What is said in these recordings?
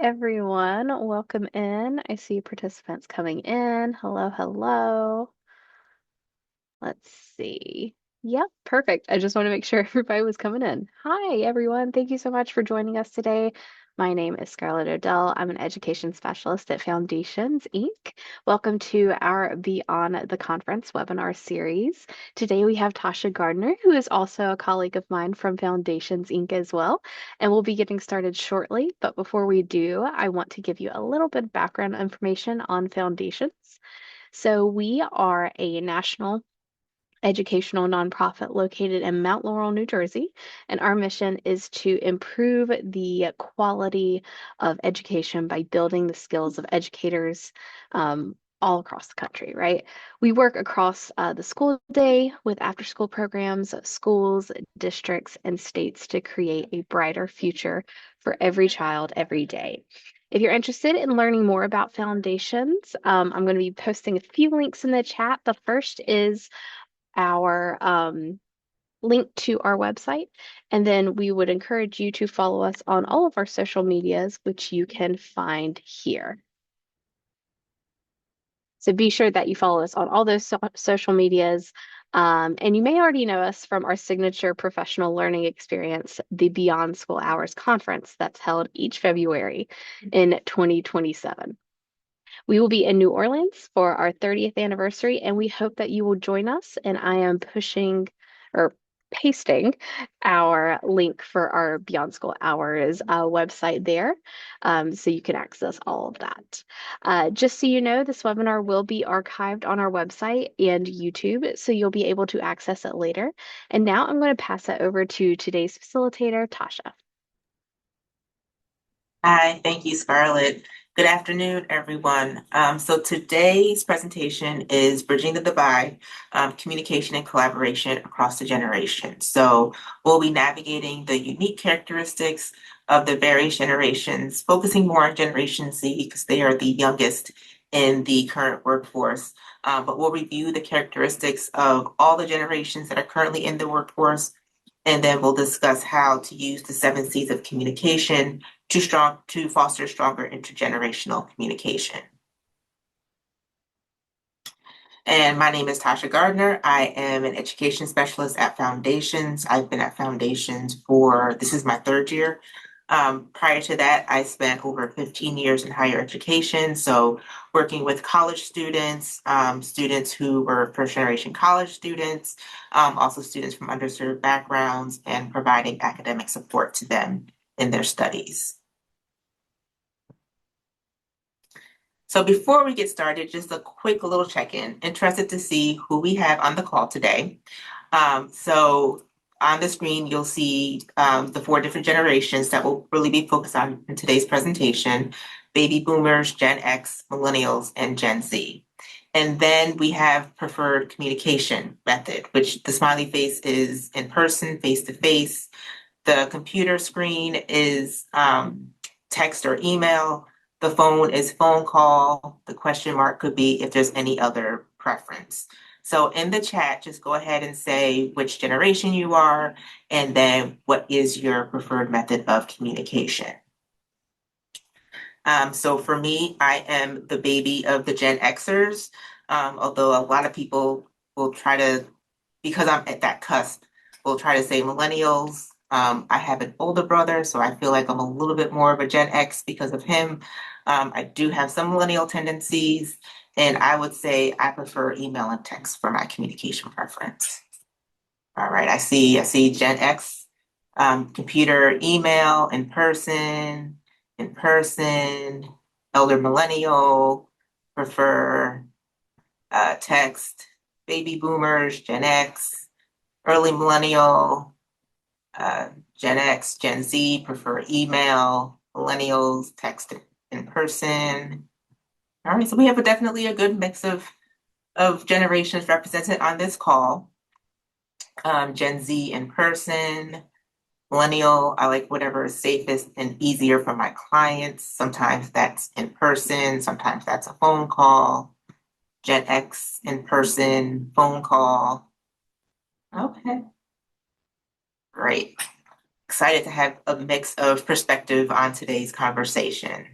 everyone. Welcome in. I see participants coming in. Hello, hello. Let's see. Yep, perfect. I just want to make sure everybody was coming in. Hi, everyone. Thank you so much for joining us today. My name is Scarlett Odell. I'm an education specialist at Foundations, Inc. Welcome to our Beyond the Conference webinar series. Today we have Tasha Gardner, who is also a colleague of mine from Foundations, Inc. as well, and we'll be getting started shortly. But before we do, I want to give you a little bit of background information on Foundations. So we are a national educational nonprofit located in Mount Laurel, New Jersey, and our mission is to improve the quality of education by building the skills of educators all across the country, right? We work across the school day with after school programs, schools, districts, and states to create a brighter future for every child every day. If you're interested in learning more about Foundations, I'm going to be posting a few links in the chat. The first is our link to our website. And then we would encourage you to follow us on all of our social medias, which you can find here. So be sure that you follow us on all those social medias. And you may already know us from our signature professional learning experience, the Beyond School Hours Conference that's held each February in 2027. We will be in New Orleans for our 30th anniversary, and we hope that you will join us. And I am pushing or pasting our link for our Beyond School Hours website there, so you can access all of that. Just so you know, this webinar will be archived on our website and YouTube, so you'll be able to access it later. And now I'm going to pass it over to today's facilitator, Tasha. Hi, thank you, Scarlett. Good afternoon, everyone. So today's presentation is Bridging the Divide, Communication and Collaboration Across the Generations. So we'll be navigating the unique characteristics of the various generations, focusing more on Generation Z because they are the youngest in the current workforce. But we'll review the characteristics of all the generations that are currently in the workforce, and then we'll discuss how to use the 7 C's of communication to foster stronger intergenerational communication. And my name is Tasha Gardner. I am an education specialist at Foundations. I've been at Foundations this is my third year. Prior to that, I spent over 15 years in higher education. So working with college students, students who were first generation college students, also students from underserved backgrounds, and providing academic support to them in their studies. So before we get started, just a quick little check-in. Interested to see who we have on the call today. So on the screen, you'll see the 4 different generations that we'll really be focused on in today's presentation: baby boomers, Gen X, millennials, and Gen Z. And then we have preferred communication method, which the smiley face is in person, face-to-face. The computer screen is text or email. The phone is phone call. The question mark could be if there's any other preference. So in the chat, just go ahead and say which generation you are, and then what is your preferred method of communication. So for me, I am the baby of the Gen Xers, although a lot of people will try to, because I'm at that cusp, will try to say millennials. I have an older brother, so I feel like I'm a little bit more of a Gen X because of him. I do have some millennial tendencies, and I would say I prefer email and text for my communication preference. All right, I see Gen X, computer, email, in person, elder millennial, prefer text, baby boomers, Gen X, early millennial, Gen X, Gen Z, prefer email, millennials, text in person. All right, so we have definitely a good mix of generations represented on this call. Gen Z in person, millennial, I like whatever is safest and easier for my clients. Sometimes that's in person, sometimes that's a phone call. Gen X in person, phone call. Okay, great. excited to have a mix of perspective on today's conversation.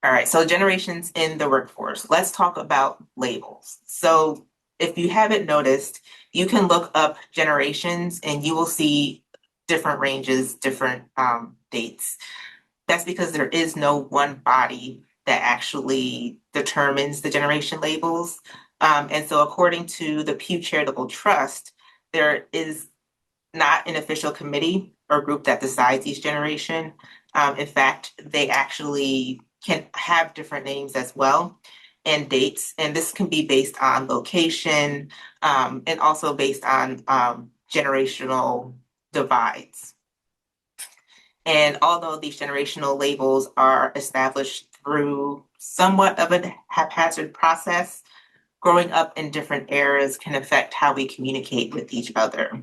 All right, so generations in the workforce. Let's talk about labels. So if you haven't noticed, you can look up generations and you will see different ranges, different dates. That's because there is no one body that actually determines the generation labels. And so according to the Pew Charitable Trust, there is not an official committee or group that decides each generation. In fact, they actually can have different names as well and dates. And this can be based on location and also based on generational divides. And although these generational labels are established through somewhat of a haphazard process, growing up in different eras can affect how we communicate with each other.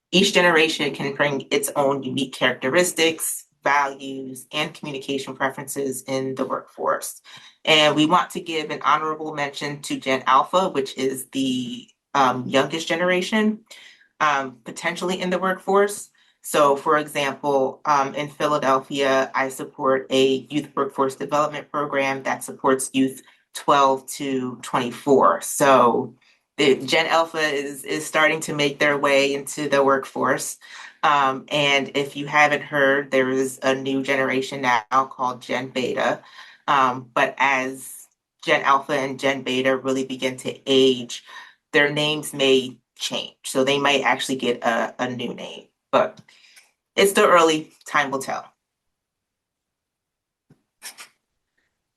Each generation can bring its own unique characteristics, values, and communication preferences in the workforce. And we want to give an honorable mention to Gen Alpha, which is the youngest generation, potentially in the workforce. So, for example, in Philadelphia, I support a youth workforce development program that supports youth 12 to 24. So, the Gen Alpha is starting to make their way into the workforce. And if you haven't heard, there is a new generation now called Gen Beta. But as Gen Alpha and Gen Beta really begin to age, their names may change. So they might actually get a new name, but it's still early. Time will tell.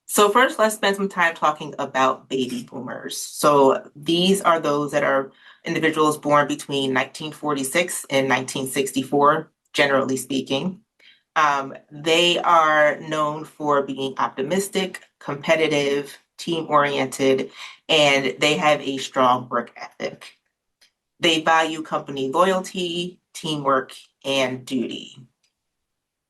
So first, let's spend some time talking about baby boomers. So these are those that are individuals born between 1946 and 1964, generally speaking. They are known for being optimistic, competitive, team-oriented, and they have a strong work ethic. They value company loyalty, teamwork, and duty.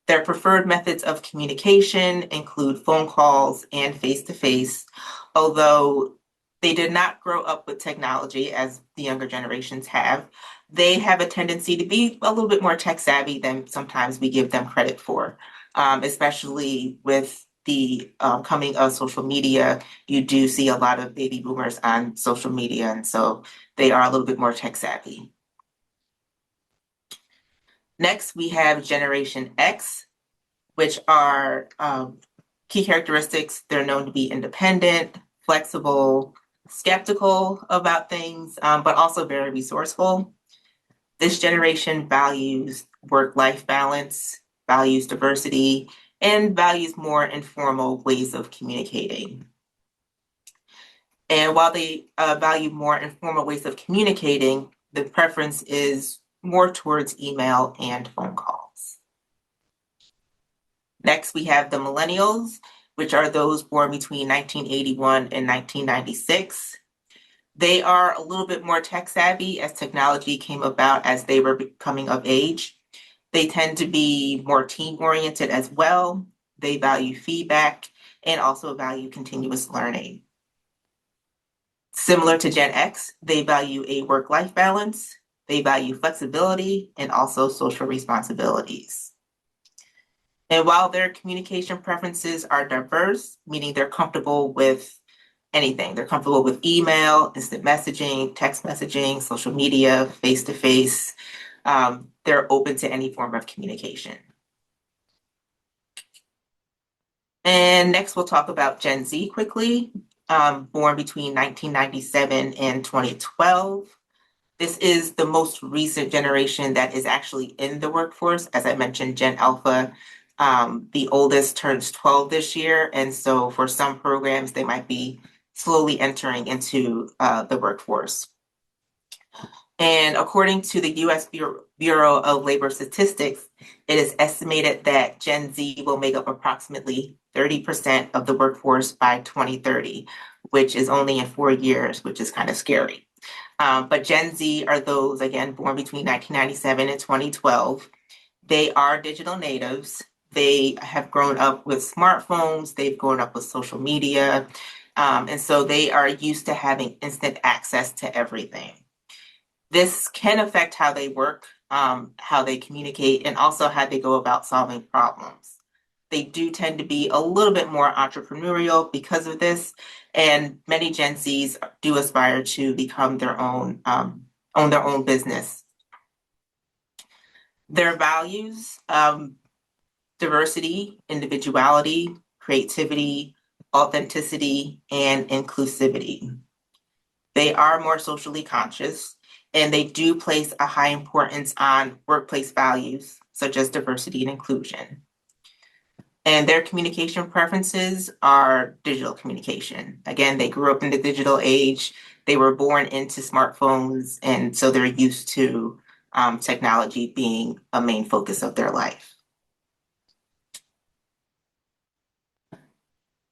Their preferred methods of communication include phone calls and face-to-face, although they did not grow up with technology as the younger generations have. They have a tendency to be a little bit more tech savvy than sometimes we give them credit for, especially with the coming of social media. You do see a lot of baby boomers on social media, and so they are a little bit more tech savvy. Next, we have Generation X, which are key characteristics. They're known to be independent, flexible, skeptical about things, but also very resourceful. This generation values work-life balance, values diversity, and values more informal ways of communicating. And while they value more informal ways of communicating, the preference is more towards email and phone calls. Next, we have the millennials, which are those born between 1981 and 1996. They are a little bit more tech savvy as technology came about as they were becoming of age. They tend to be more team oriented as well. They value feedback and also value continuous learning. Similar to Gen X, they value a work-life balance, they value flexibility, and also social responsibilities. And while their communication preferences are diverse, meaning they're comfortable with anything, they're comfortable with email, instant messaging, text messaging, social media, face-to-face, they're open to any form of communication. And next, we'll talk about Gen Z quickly, born between 1997 and 2012. This is the most recent generation that is actually in the workforce. As I mentioned, Gen Alpha, the oldest turns 12 this year. And so for some programs, they might be slowly entering into the workforce. And according to the US Bureau of Labor Statistics, it is estimated that Gen Z will make up approximately 30% of the workforce by 2030, which is only in 4 years, which is kind of scary. But Gen Z are those, again, born between 1997 and 2012. They are digital natives. They have grown up with smartphones. They've grown up with social media. And so they are used to having instant access to everything. This can affect how they work, how they communicate, and also how they go about solving problems. They do tend to be a little bit more entrepreneurial because of this, and many Gen Zs do aspire to become own their own business. Their values, diversity, individuality, creativity, authenticity, and inclusivity. They are more socially conscious, and they do place a high importance on workplace values such as diversity and inclusion. And their communication preferences are digital communication. Again, they grew up in the digital age. They were born into smartphones, and so they're used to technology being a main focus of their life.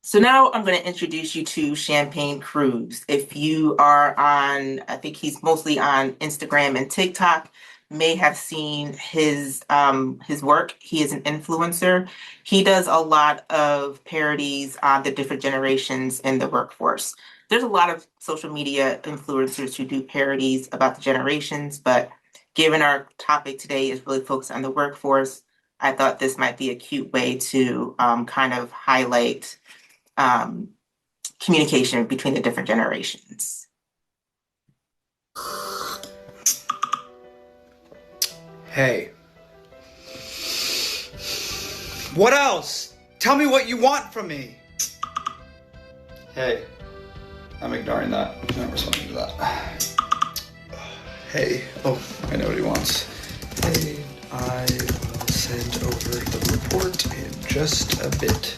So now I'm going to introduce you to Champagne Cruz. If you are on, I think he's mostly on Instagram and TikTok, may have seen his work. He is an influencer. He does a lot of parodies on the different generations in the workforce. There's a lot of social media influencers who do parodies about the generations, but given our topic today is really focused on the workforce, I thought this might be a cute way to kind of highlight um, communication between the different generations. Hey. What else? Tell me what you want from me. Hey. I'm ignoring that. I'm not responding to that. Hey. Oh, I know what he wants. Hey, I will send over the report in just a bit.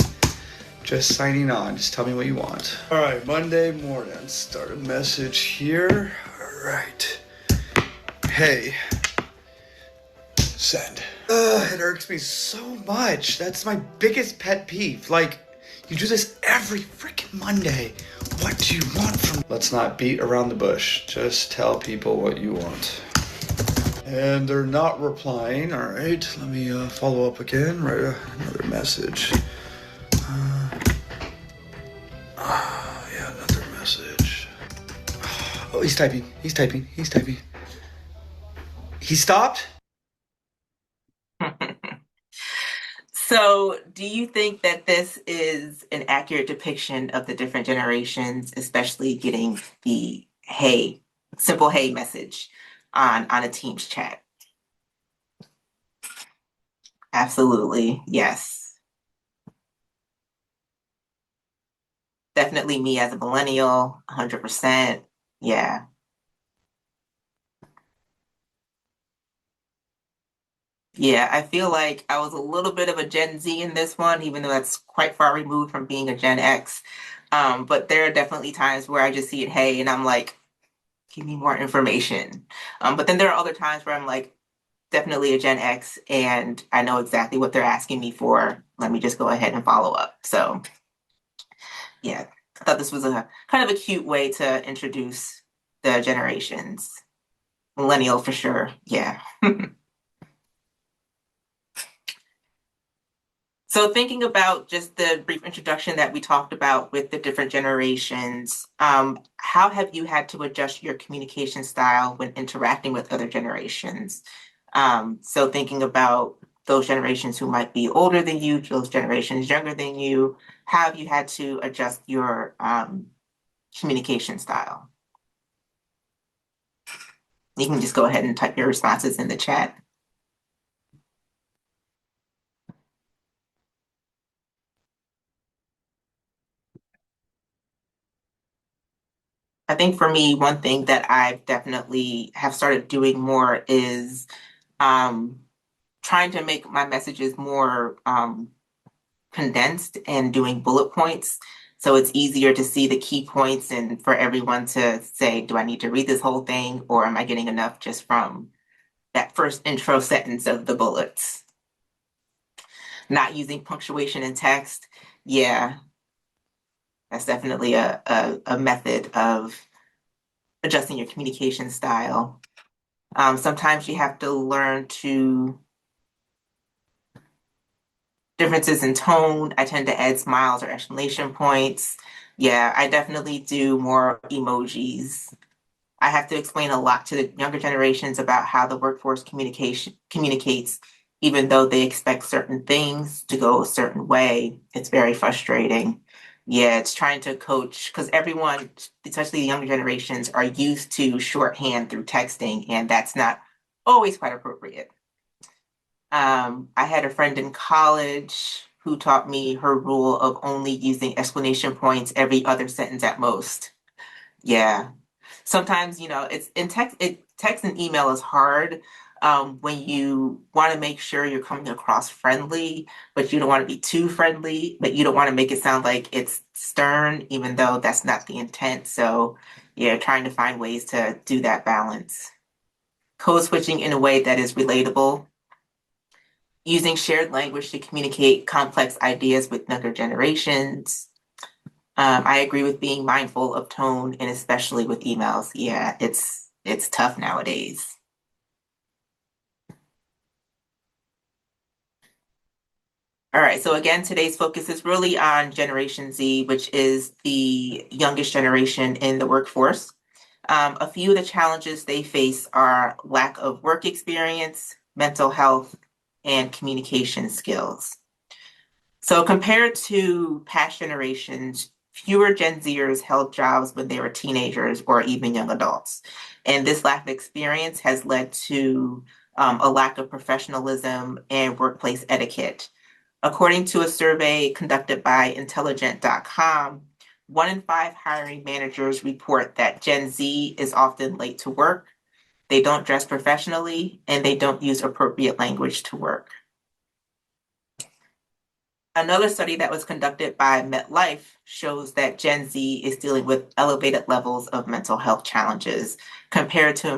Just signing on. Just tell me what you want. All right, Monday morning. Start a message here. All right. Hey. Send. It irks me so much. That's my biggest pet peeve. Like, you do this every freaking Monday. What do you want from me? Let's not beat around the bush. Just tell people what you want. And they're not replying. All right, let me follow up again. Write another message. Yeah, another message. Oh, he's typing. He's typing. He's typing. He stopped? So, do you think that this is an accurate depiction of the different generations, especially getting the hey, simple hey message on a Teams chat? Absolutely, yes. Definitely me as a millennial, 100%. Yeah. Yeah, I feel like I was a little bit of a Gen Z in this one, even though that's quite far removed from being a Gen X. But there are definitely times where I just see it, hey, and I'm like, give me more information. But then there are other times where I'm like, definitely a Gen X, and I know exactly what they're asking me for. Let me just go ahead and follow up. So, yeah, I thought this was a kind of a cute way to introduce the generations. Millennial for sure. Yeah. So thinking about just the brief introduction that we talked about with the different generations, how have you had to adjust your communication style when interacting with other generations? So thinking about those generations who might be older than you, those generations younger than you, how have you had to adjust your communication style? You can just go ahead and type your responses in the chat. I think for me, one thing that I've definitely have started doing more is um, trying to make my messages more condensed and doing bullet points. So it's easier to see the key points and for everyone to say, do I need to read this whole thing or am I getting enough just from that first intro sentence of the bullets? Not using punctuation in text. Yeah, that's definitely a method of adjusting your communication style. Sometimes you have to learn to differences in tone. I tend to add smiles or exclamation points. Yeah, I definitely do more emojis. I have to explain a lot to the younger generations about how the workforce communicates, even though they expect certain things to go a certain way. It's very frustrating. Yeah, it's trying to coach because everyone, especially the younger generations, are used to shorthand through texting, and that's not always quite appropriate. I had a friend in college who taught me her rule of only using exclamation points every other sentence at most. Yeah. Sometimes, it's in text and email is hard when you want to make sure you're coming across friendly, but you don't want to be too friendly, but you don't want to make it sound like it's stern, even though that's not the intent. So, yeah, trying to find ways to do that balance. Code switching in a way that is relatable, using shared language to communicate complex ideas with younger generations. I agree with being mindful of tone and especially with emails. Yeah, it's tough nowadays. All right, so again, today's focus is really on Generation Z, which is the youngest generation in the workforce. A few of the challenges they face are lack of work experience, mental health, and communication skills. So compared to past generations, fewer Gen Zers held jobs when they were teenagers or even young adults. And this lack of experience has led to a lack of professionalism and workplace etiquette. According to a survey conducted by intelligent.com, 1 in 5 hiring managers report that Gen Z is often late to work, they don't dress professionally, and they don't use appropriate language to work. Another study that was conducted by MetLife shows that Gen Z is dealing with elevated levels of mental health challenges compared to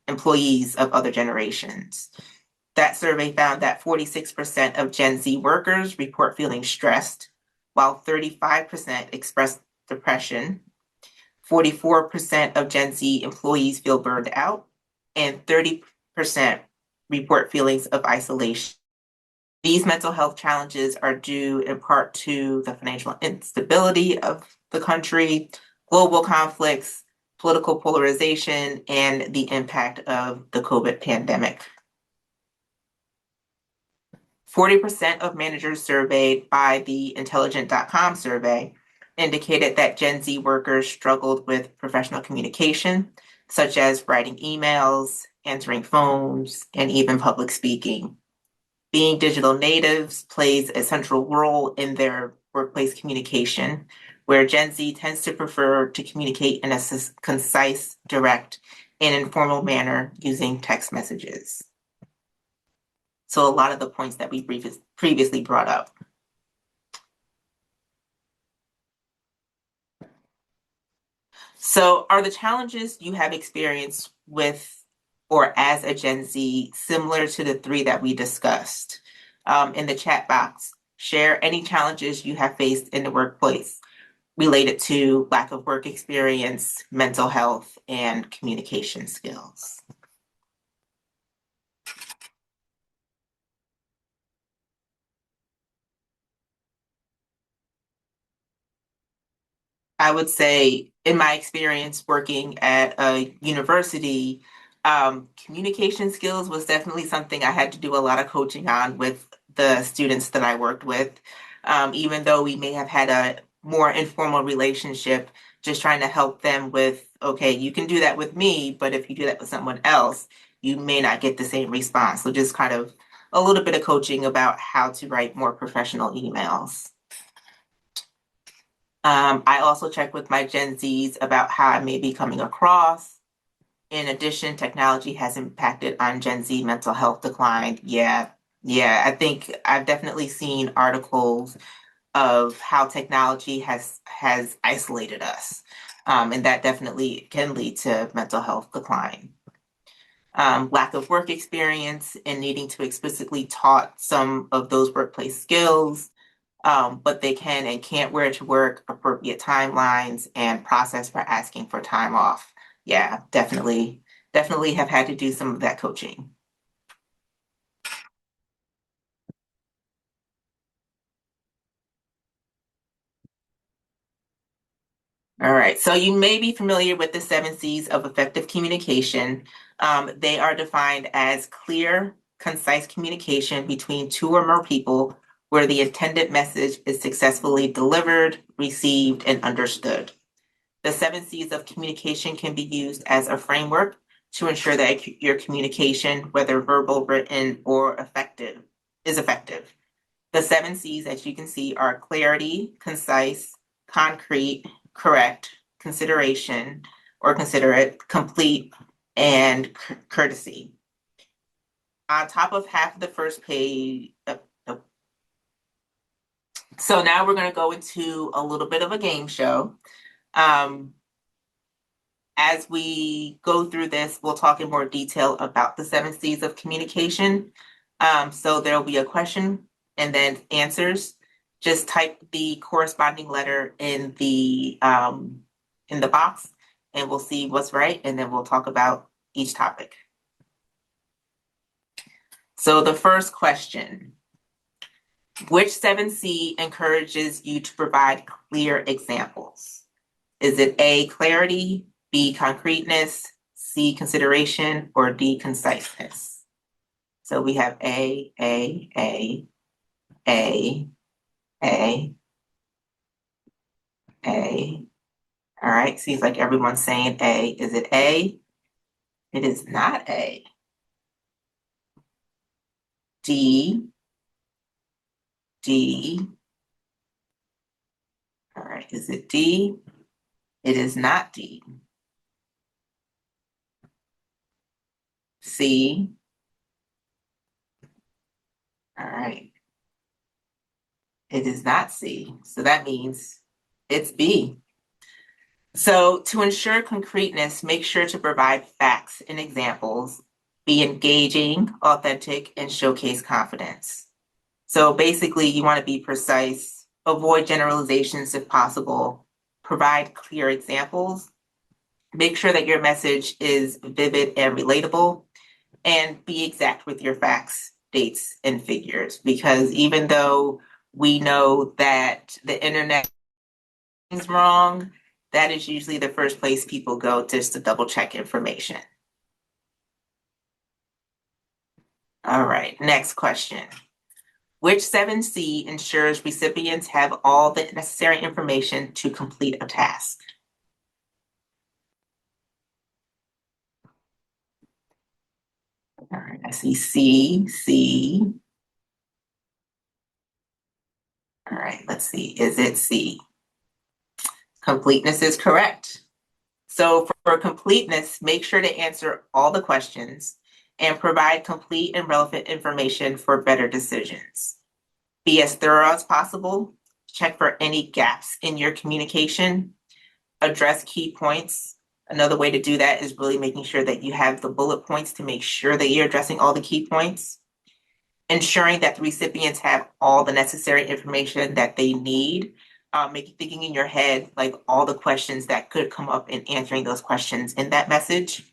employees of other generations. That survey found that 46% of Gen Z workers report feeling stressed, while 35% express depression. 44% of Gen Z employees feel burned out, and 30% report feelings of isolation. These mental health challenges are due in part to the financial instability of the country, global conflicts, political polarization, and the impact of the COVID pandemic. 40% of managers surveyed by the intelligent.com survey indicated that Gen Z workers struggled with professional communication, such as writing emails, answering phones, and even public speaking. Being digital natives plays a central role in their workplace communication, where Gen Z tends to prefer to communicate in a concise, direct, and informal manner using text messages. So a lot of the points that we previously brought up. So are the challenges you have experienced with or as a Gen Z similar to the 3 that we discussed? In the chat box, share any challenges you have faced in the workplace related to lack of work experience, mental health, and communication skills. I would say, in my experience working at a university, communication skills was definitely something I had to do a lot of coaching on with the students that I worked with. Even though we may have had a more informal relationship, just trying to help them with, okay, you can do that with me, but if you do that with someone else, you may not get the same response. So just kind of a little bit of coaching about how to write more professional emails. I also check with my Gen Zs about how I may be coming across. In addition, technology has impacted on Gen Z mental health decline. Yeah, I think I've definitely seen articles of how technology has isolated us, and that definitely can lead to mental health decline. Lack of work experience and needing to explicitly taught some of those workplace skills, but they can and can't wear to work, appropriate timelines, and process for asking for time off. Yeah, definitely have had to do some of that coaching. All right, so you may be familiar with the 7 C's of effective communication. They are defined as clear, concise communication between two or more people where the intended message is successfully delivered, received, and understood. The 7 C's of communication can be used as a framework to ensure that your communication, whether verbal, written, or effective, is effective. The 7 C's, as you can see, are clarity, concise, concrete, correct, consideration or considerate, complete, and courtesy. On top of half of the first page, so now we're going to go into a little bit of a game show. As we go through this, we'll talk in more detail about the 7 C's of communication. So there'll be a question and then answers. Just type the corresponding letter in the box, and we'll see what's right, and then we'll talk about each topic. So the first question: which 7C encourages you to provide clear examples? Is it A, clarity, B, concreteness, C, consideration, or D, conciseness? So we have A, A. All right, seems like everyone's saying A. Is it A? It is not A. D. All right, is it D? It is not D. C. All right. It is not C. So that means it's B. So to ensure concreteness, make sure to provide facts and examples, be engaging, authentic, and showcase confidence. So basically, you want to be precise, avoid generalizations if possible, provide clear examples, make sure that your message is vivid and relatable, and be exact with your facts, dates, and figures. Because even though we know that the internet is wrong, that is usually the first place people go just to double check information. All right, next question. Which 7C ensures recipients have all the necessary information to complete a task? All right, I see C. All right, let's see, is it C? Completeness is correct. So for completeness, make sure to answer all the questions and provide complete and relevant information for better decisions. Be as thorough as possible. Check for any gaps in your communication. Address key points. Another way to do that is really making sure that you have the bullet points to make sure that you're addressing all the key points. Ensuring that the recipients have all the necessary information that they need. Thinking in your head like all the questions that could come up and answering those questions in that message.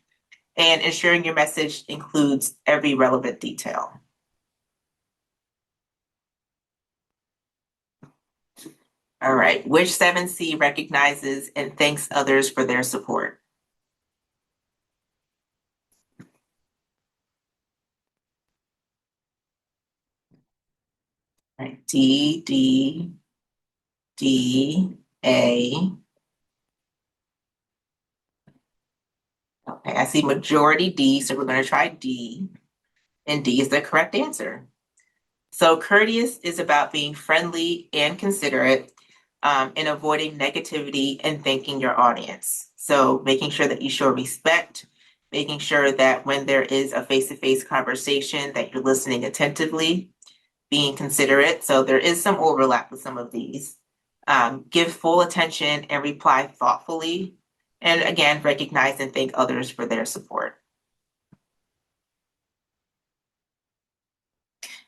And ensuring your message includes every relevant detail. All right, which 7C recognizes and thanks others for their support? Right, D, A. Okay, I see majority D, so we're going to try D. And D is the correct answer. So courteous is about being friendly and considerate, and avoiding negativity and thanking your audience. So making sure that you show respect, making sure that when there is a face-to-face conversation that you're listening attentively, being considerate. So there is some overlap with some of these. Give full attention and reply thoughtfully. And again, recognize and thank others for their support.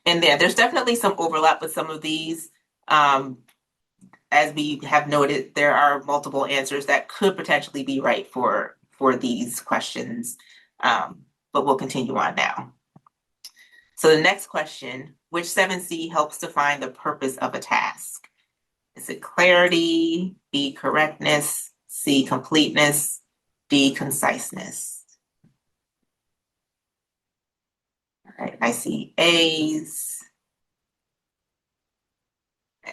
And there's definitely some overlap with some of these. As we have noted, there are multiple answers that could potentially be right for these questions, but we'll continue on now. So the next question, which 7C helps define the purpose of a task? Is it clarity, B, correctness, C, completeness, D, conciseness. All right, I see A's.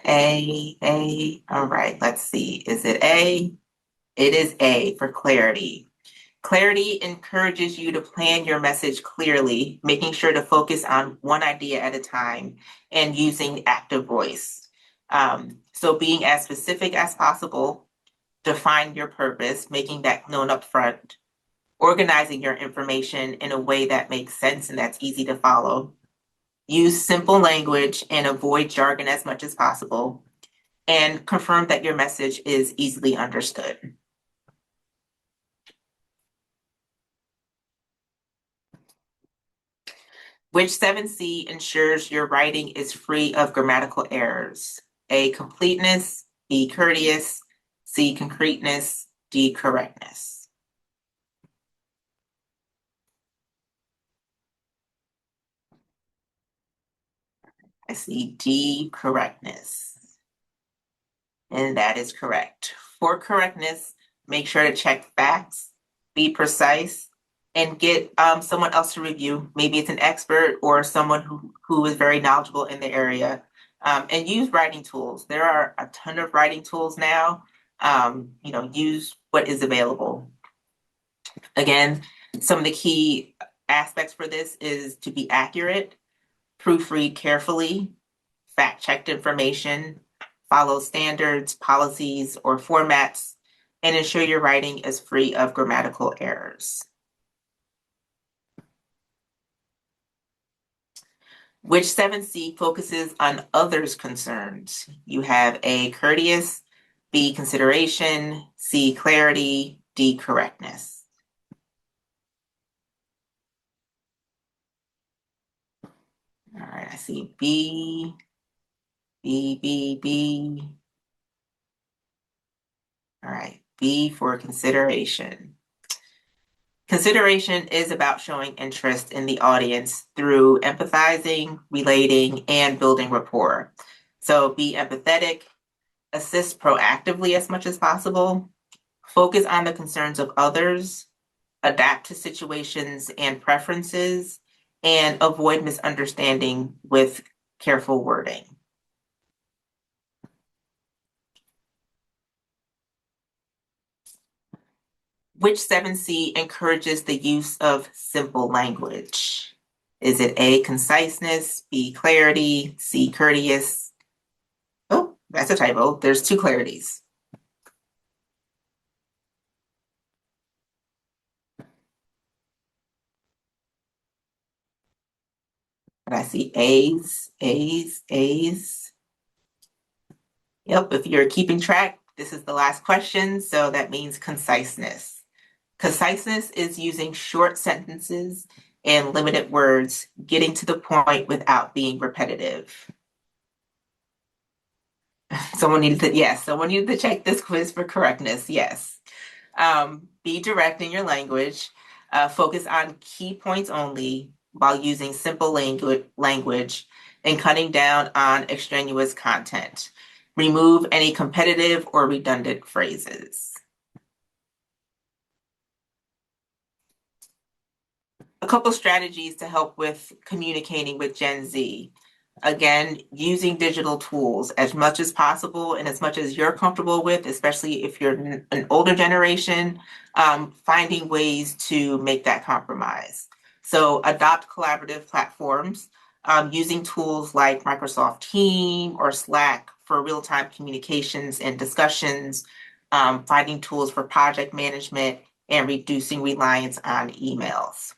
A. All right, let's see. Is it A? It is A for clarity. Clarity encourages you to plan your message clearly, making sure to focus on one idea at a time and using active voice. So being as specific as possible, define your purpose, making that known up front, organizing your information in a way that makes sense and that's easy to follow. Use simple language and avoid jargon as much as possible, and confirm that your message is easily understood. Which 7C ensures your writing is free of grammatical errors? A, completeness, B, courteous, C, concreteness, D, correctness. I see D, correctness. And that is correct. For correctness, make sure to check facts, be precise, and get someone else to review. Maybe it's an expert or someone who is very knowledgeable in the area. And use writing tools. There are a ton of writing tools now. Use what is available. Again, some of the key aspects for this is to be accurate, proofread carefully, fact-checked information, follow standards, policies, or formats, and ensure your writing is free of grammatical errors. Which 7C focuses on others' concerns? You have A, courteous, B, consideration, C, clarity, D, correctness. All right, I see B, B, B, B. All right, B for consideration. Consideration is about showing interest in the audience through empathizing, relating, and building rapport. So be empathetic, assist proactively as much as possible, focus on the concerns of others, adapt to situations and preferences, and avoid misunderstanding with careful wording. Which 7C encourages the use of simple language? Is it A, conciseness, B, clarity, C, courteous? Oh, that's a typo. There's two clarities. But I see A's, A's, A's. Yep, if you're keeping track, this is the last question, so that means conciseness. Conciseness is using short sentences and limited words, getting to the point without being repetitive. Someone needed to check this quiz for correctness. Yes. Be direct in your language. Focus on key points only while using simple language and cutting down on extraneous content. Remove any competitive or redundant phrases. A couple strategies to help with communicating with Gen Z. Again, using digital tools as much as possible and as much as you're comfortable with, especially if you're an older generation, finding ways to make that compromise. So adopt collaborative platforms, using tools like Microsoft Teams or Slack for real-time communications and discussions, finding tools for project management, and reducing reliance on emails.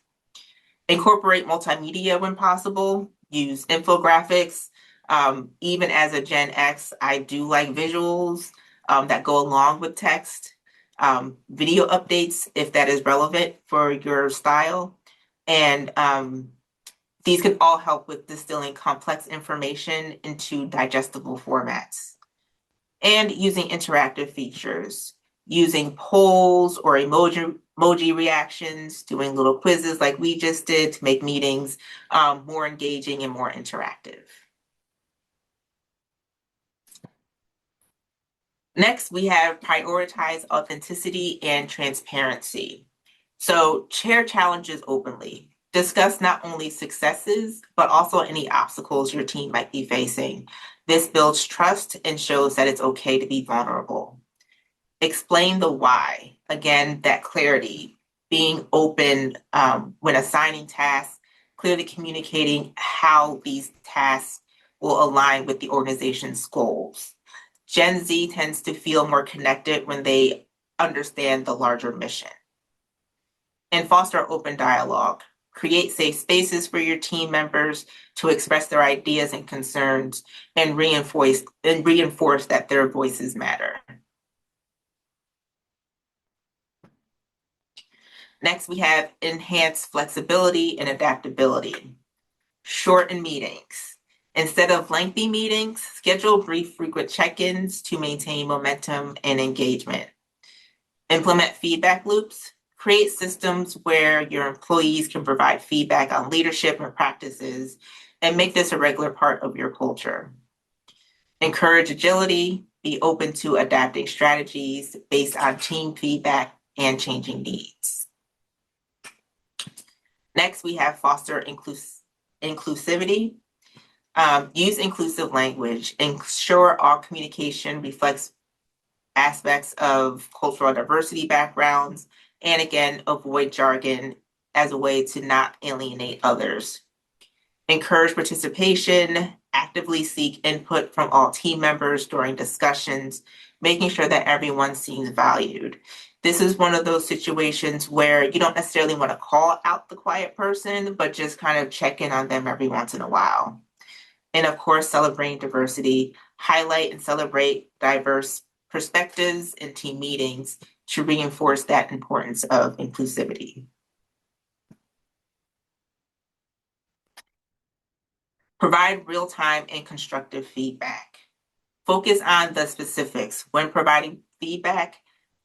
Incorporate multimedia when possible, use infographics. Even as a Gen X, I do like visuals that go along with text, video updates if that is relevant for your style. And these can all help with distilling complex information into digestible formats. And using interactive features, using polls or emoji reactions, doing little quizzes like we just did to make meetings more engaging and more interactive. Next, we have prioritize authenticity and transparency. So share challenges openly. Discuss not only successes, but also any obstacles your team might be facing. This builds trust and shows that it's okay to be vulnerable. Explain the why. Again, that clarity, being open when assigning tasks, clearly communicating how these tasks will align with the organization's goals. Gen Z tends to feel more connected when they understand the larger mission. And foster open dialogue. Create safe spaces for your team members to express their ideas and concerns and reinforce that their voices matter. Next, we have enhanced flexibility and adaptability. Shorten meetings. Instead of lengthy meetings, schedule brief, frequent check-ins to maintain momentum and engagement. Implement feedback loops. Create systems where your employees can provide feedback on leadership and practices, and make this a regular part of your culture. Encourage agility. Be open to adapting strategies based on team feedback and changing needs. Next, we have foster inclusivity. Use inclusive language. Ensure all communication reflects aspects of cultural diversity backgrounds, and again, avoid jargon as a way to not alienate others. Encourage participation, actively seek input from all team members during discussions, making sure that everyone seems valued. This is one of those situations where you don't necessarily want to call out the quiet person, but just kind of check in on them every once in a while. And of course, celebrating diversity, highlight and celebrate diverse perspectives in team meetings to reinforce that importance of inclusivity. Provide real-time and constructive feedback. Focus on the specifics. When providing feedback,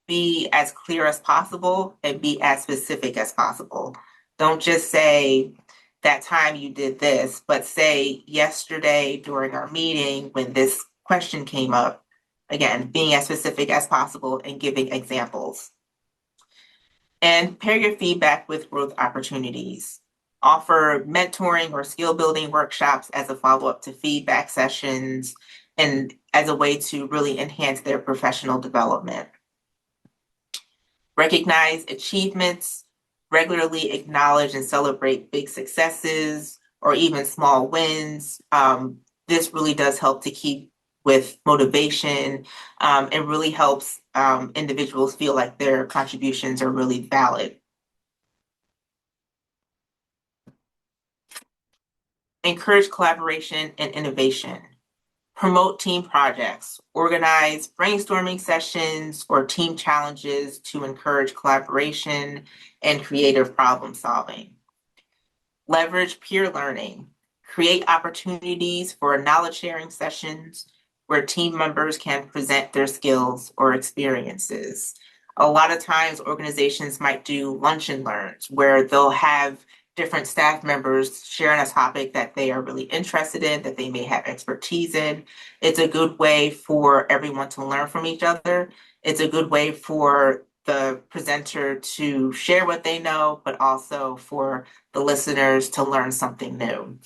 be as clear as possible and be as specific as possible. Don't just say that time you did this, but say yesterday during our meeting when this question came up. Again, being as specific as possible and giving examples. And pair your feedback with growth opportunities. Offer mentoring or skill building workshops as a follow-up to feedback sessions and as a way to really enhance their professional development. Recognize achievements, regularly acknowledge and celebrate big successes or even small wins. This really does help to keep with motivation and really helps individuals feel like their contributions are really valid. Encourage collaboration and innovation. Promote team projects, organize brainstorming sessions or team challenges to encourage collaboration and creative problem solving. Leverage peer learning. Create opportunities for knowledge sharing sessions where team members can present their skills or experiences. A lot of times organizations might do lunch and learns where they'll have different staff members sharing a topic that they are really interested in, that they may have expertise in. It's a good way for everyone to learn from each other. It's a good way for the presenter to share what they know, but also for the listeners to learn something new.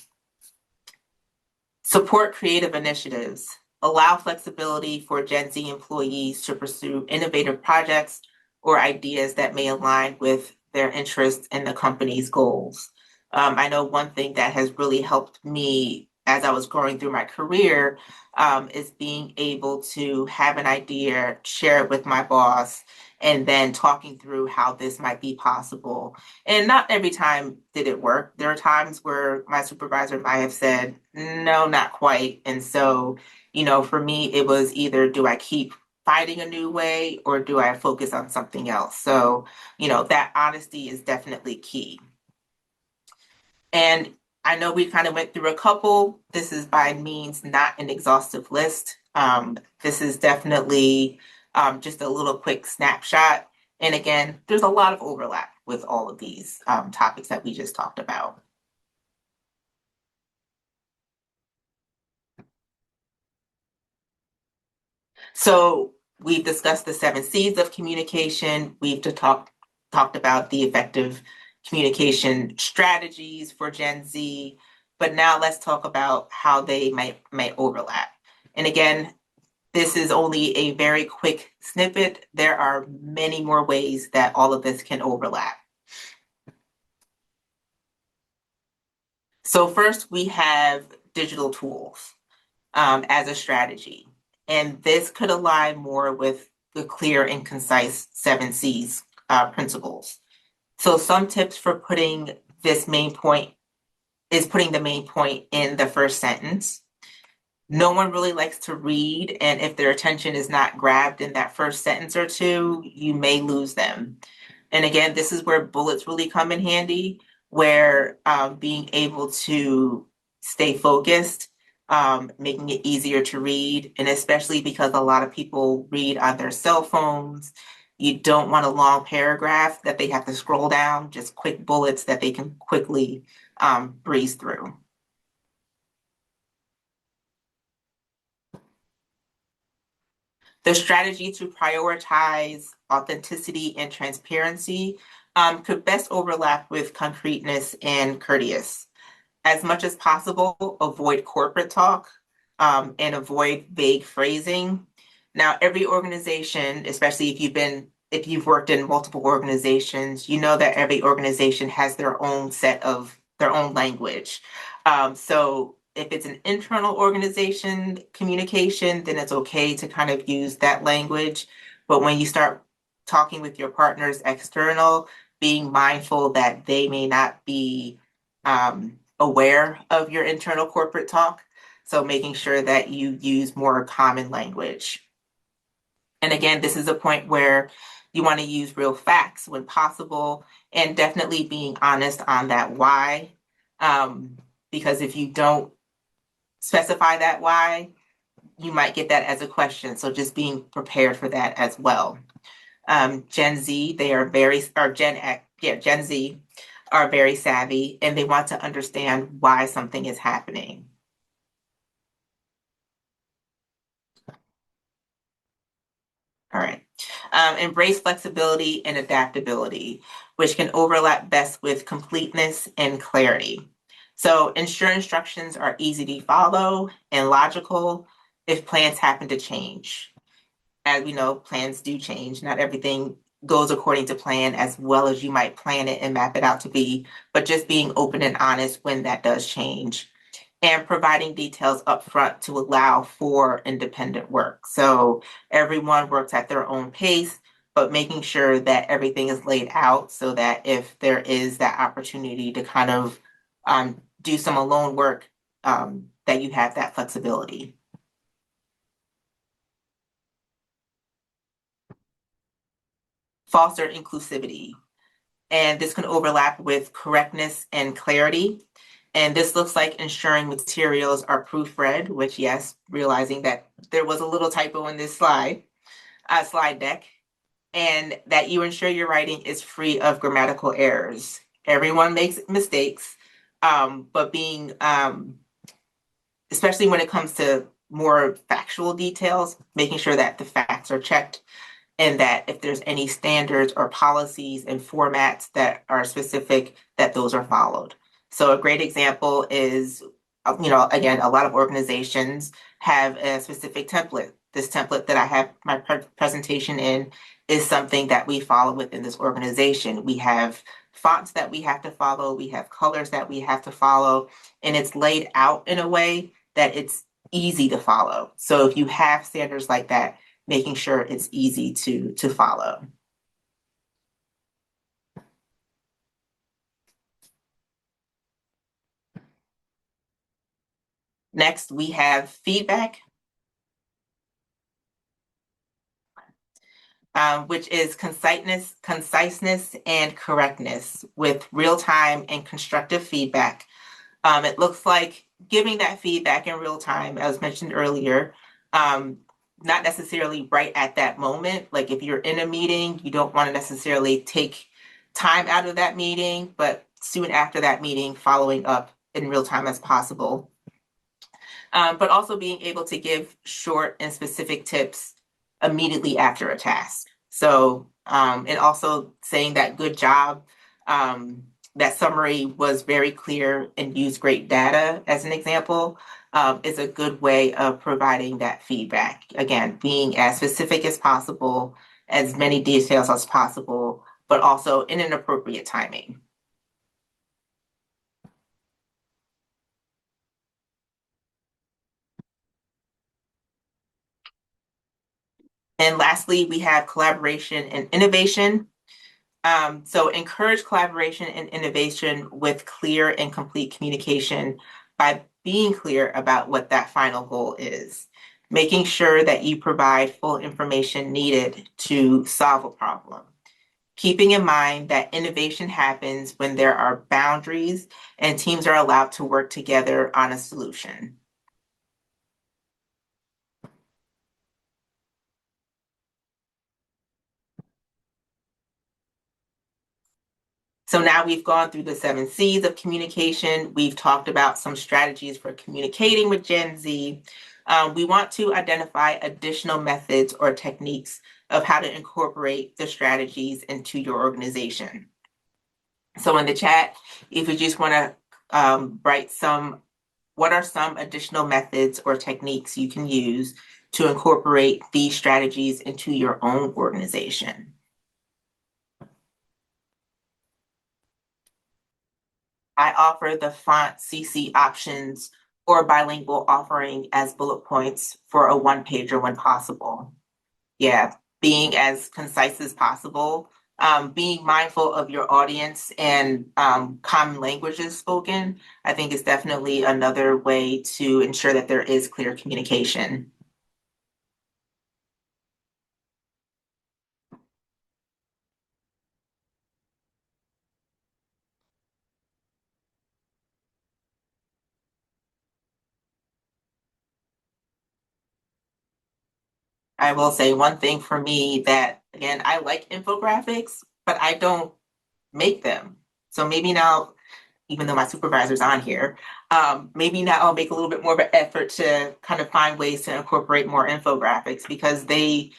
Support creative initiatives. Allow flexibility for Gen Z employees to pursue innovative projects or ideas that may align with their interests and the company's goals. I know one thing that has really helped me as I was growing through my career is being able to have an idea, share it with my boss, and then talking through how this might be possible. And not every time did it work. There are times where my supervisor might have said, no, not quite. And so, for me, it was either do I keep finding a new way or do I focus on something else? So, that honesty is definitely key. And I know we kind of went through a couple. This is by means not an exhaustive list. This is definitely just a little quick snapshot. And again, there's a lot of overlap with all of these topics that we just talked about. So We've discussed the 7 C's of communication. We've talked about the effective communication strategies for Gen Z. But now let's talk about how they might overlap. And again, this is only a very quick snippet. There are many more ways that all of this can overlap. So first, we have digital tools as a strategy. And this could align more with the clear and concise 7 C's principles. So some tips for putting this main point is putting the main point in the first sentence. No one really likes to read, and if their attention is not grabbed in that first sentence or two, you may lose them. And again, this is where bullets really come in handy, where being able to stay focused, making it easier to read, and especially because a lot of people read on their cell phones. You don't want a long paragraph that they have to scroll down, just quick bullets that they can quickly breeze through. The strategy to prioritize authenticity and transparency could best overlap with concreteness and courteous. As much as possible, avoid corporate talk and avoid vague phrasing. Now, every organization, especially if you've worked in multiple organizations, you know that every organization has their own set of their own language. So if it's an internal organization communication, then it's okay to kind of use that language. But when you start talking with your partners external, being mindful that they may not be aware of your internal corporate talk. So making sure that you use more common language. And again, this is a point where you want to use real facts when possible, and definitely being honest on that why. Because if you don't specify that why, you might get that as a question. So just being prepared for that as well. Gen Z, they are very, or Gen Z are very savvy, and they want to understand why something is happening. All right. Embrace flexibility and adaptability, which can overlap best with completeness and clarity. So ensure instructions are easy to follow and logical if plans happen to change. As we know, plans do change. Not everything goes according to plan as well as you might plan it and map it out to be, but just being open and honest when that does change, and providing details up front to allow for independent work. So everyone works at their own pace, but making sure that everything is laid out so that if there is that opportunity to kind of do some alone work, that you have that flexibility. Foster inclusivity. And this can overlap with correctness and clarity. And this looks like ensuring materials are proofread, which, yes, realizing that there was a little typo in this slide deck, and that you ensure your writing is free of grammatical errors. Everyone makes mistakes, but being, especially when it comes to more factual details, making sure that the facts are checked, and that if there's any standards or policies and formats that are specific, that those are followed. So a great example is, again, a lot of organizations have a specific template. This template that I have my presentation in is something that we follow within this organization. We have fonts that we have to follow, we have colors that we have to follow, and it's laid out in a way that it's easy to follow. So if you have standards like that, making sure it's easy to follow. Next, we have feedback, which is conciseness and correctness with real-time and constructive feedback. It looks like giving that feedback in real time, as mentioned earlier, not necessarily right at that moment. Like if you're in a meeting, you don't want to necessarily take time out of that meeting, but soon after that meeting, following up in real time as possible. But also being able to give short and specific tips immediately after a task. So, and also saying that good job, that summary was very clear and used great data as an example, is a good way of providing that feedback. Again, being as specific as possible, as many details as possible, but also in an appropriate timing. And lastly, we have collaboration and innovation. So encourage collaboration and innovation with clear and complete communication by being clear about what that final goal is, making sure that you provide full information needed to solve a problem. Keeping in mind that innovation happens when there are boundaries and teams are allowed to work together on a solution. So now we've gone through the 7 C's of communication. We've talked about some strategies for communicating with Gen Z. We want to identify additional methods or techniques of how to incorporate the strategies into your organization. So in the chat, if you just want to write what are some additional methods or techniques you can use to incorporate these strategies into your own organization? I offer the font CC options or bilingual offering as bullet points for a one-pager when possible. Yeah, being as concise as possible, being mindful of your audience and common languages spoken, I think is definitely another way to ensure that there is clear communication. I will say one thing for me that, again, I like infographics, but I don't make them. So maybe now, even though my supervisor's on here, maybe now I'll make a little bit more of an effort to kind of find ways to incorporate more infographics because they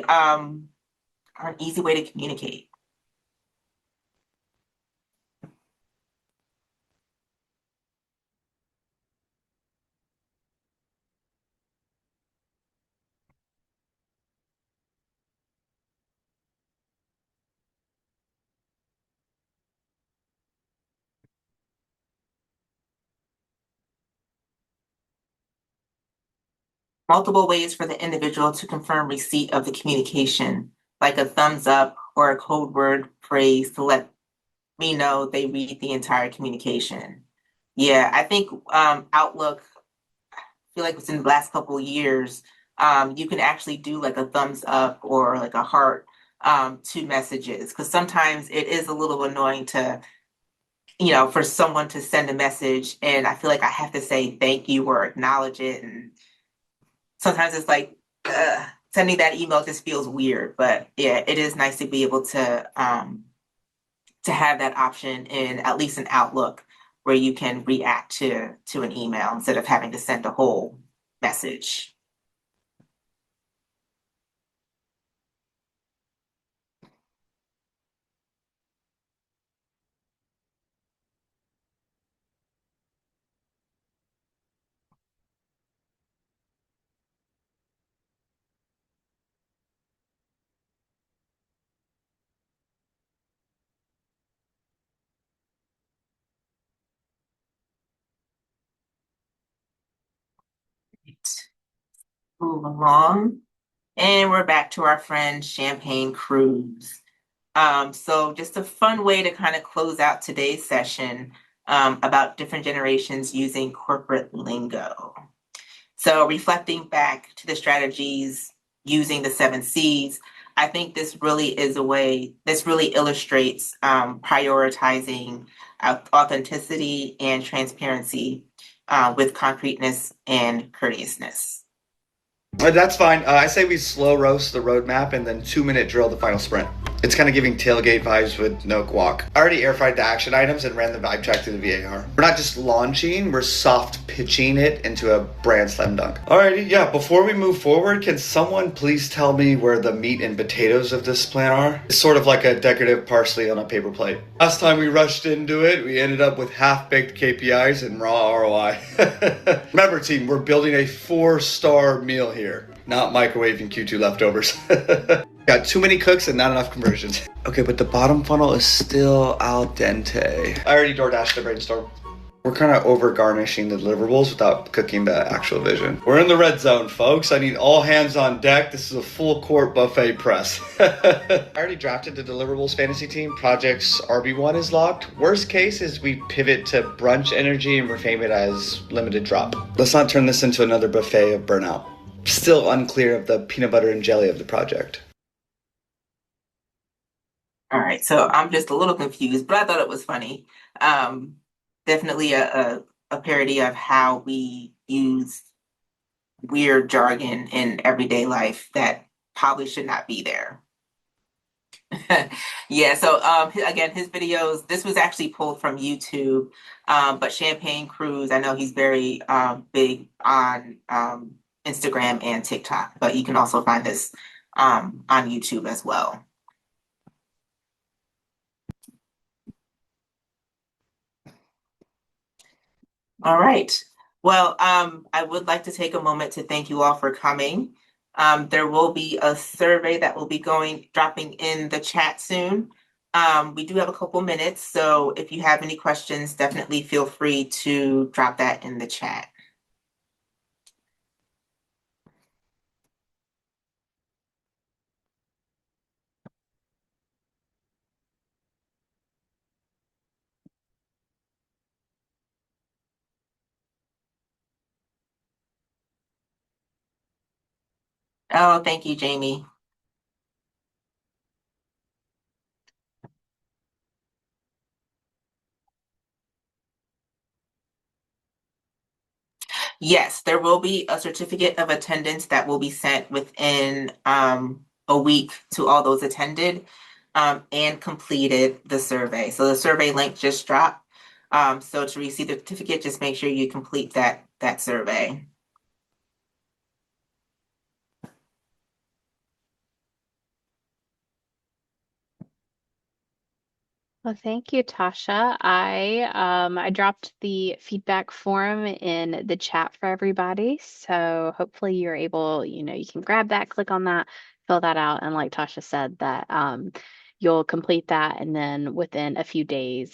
are an easy way to communicate. Multiple ways for the individual to confirm receipt of the communication, like a thumbs up or a code word phrase to let me know they read the entire communication. Yeah, I think Outlook, I feel like within the last couple of years, you can actually do like a thumbs up or like a heart to messages because sometimes it is a little annoying to, for someone to send a message and I feel like I have to say thank you or acknowledge it. And sometimes it's like sending that email just feels weird. But yeah, it is nice to be able to have that option in at least an Outlook where you can react to an email instead of having to send a whole message. Move along. And we're back to our friend Champagne Cruise. So just a fun way to kind of close out today's session about different generations using corporate lingo. So reflecting back to the strategies using the 7 C's, I think this really illustrates prioritizing authenticity and transparency with concreteness and courteousness. That's fine. I say we slow roast the roadmap and then 2-minute drill the final sprint. It's kind of giving tailgate vibes with no guac. I already air fried the action items and ran the vibe track to the VAR. We're not just launching, we're soft pitching it into a brand slam dunk. Alrighty, yeah, before we move forward, can someone please tell me where the meat and potatoes of this plan are? It's sort of like a decorative parsley on a paper plate. Last time we rushed into it, we ended up with half-baked KPIs and raw ROI. Remember team, we're building a 4-star meal here, not microwaving Q2 leftovers. Got too many cooks and not enough conversions. Okay, but the bottom funnel is still al dente. I already DoorDashed the brainstorm. We're kind of over garnishing the deliverables without cooking the actual vision. We're in the red zone, folks. I need all hands on deck. This is a full court buffet press. I already drafted the deliverables fantasy team. Projects RB1 is locked. Worst case is we pivot to brunch energy and reframe it as limited drop. Let's not turn this into another buffet of burnout. Still unclear of the peanut butter and jelly of the project. All right, so I'm just a little confused, but I thought it was funny. Definitely a parody of how we use weird jargon in everyday life that probably should not be there. Yeah, so again, his videos, this was actually pulled from YouTube, but Champagne Cruise, I know he's very big on Instagram and TikTok, but you can also find this on YouTube as well. All right. Well, I would like to take a moment to thank you all for coming. There will be a survey that will be dropping in the chat soon. We do have a couple minutes, so if you have any questions, definitely feel free to drop that in the chat. Oh, thank you, Jamie. Yes, there will be a certificate of attendance that will be sent within a week to all those attended and completed the survey. So the survey link just dropped. So to receive the certificate, just make sure you complete that survey. Well, thank you, Tasha. I dropped the feedback form in the chat for everybody. So hopefully you're able, you can grab that, click on that, fill that out, and like Tasha said, that you'll complete that, and then within a few days,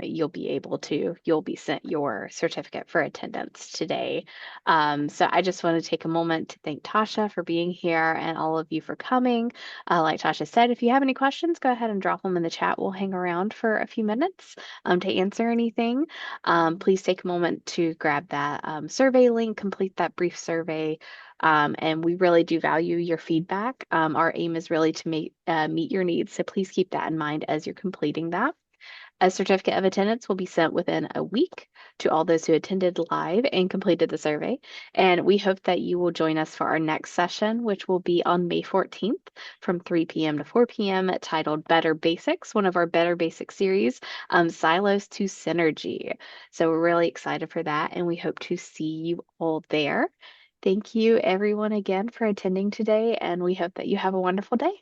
you'll be sent your certificate for attendance today. So I just want to take a moment to thank Tasha for being here and all of you for coming. Like Tasha said, if you have any questions, go ahead and drop them in the chat. We'll hang around for a few minutes to answer anything. Please take a moment to grab that survey link, complete that brief survey. And we really do value your feedback. Our aim is really to meet your needs. So please keep that in mind as you're completing that. A certificate of attendance will be sent within a week to all those who attended live and completed the survey. And we hope that you will join us for our next session, which will be on May 14th from 3 p.m. to 4 p.m., titled Better Basics, one of our Better Basics series, Silos to Synergy. So we're really excited for that, and we hope to see you all there. Thank you, everyone, again for attending today, and we hope that you have a wonderful day.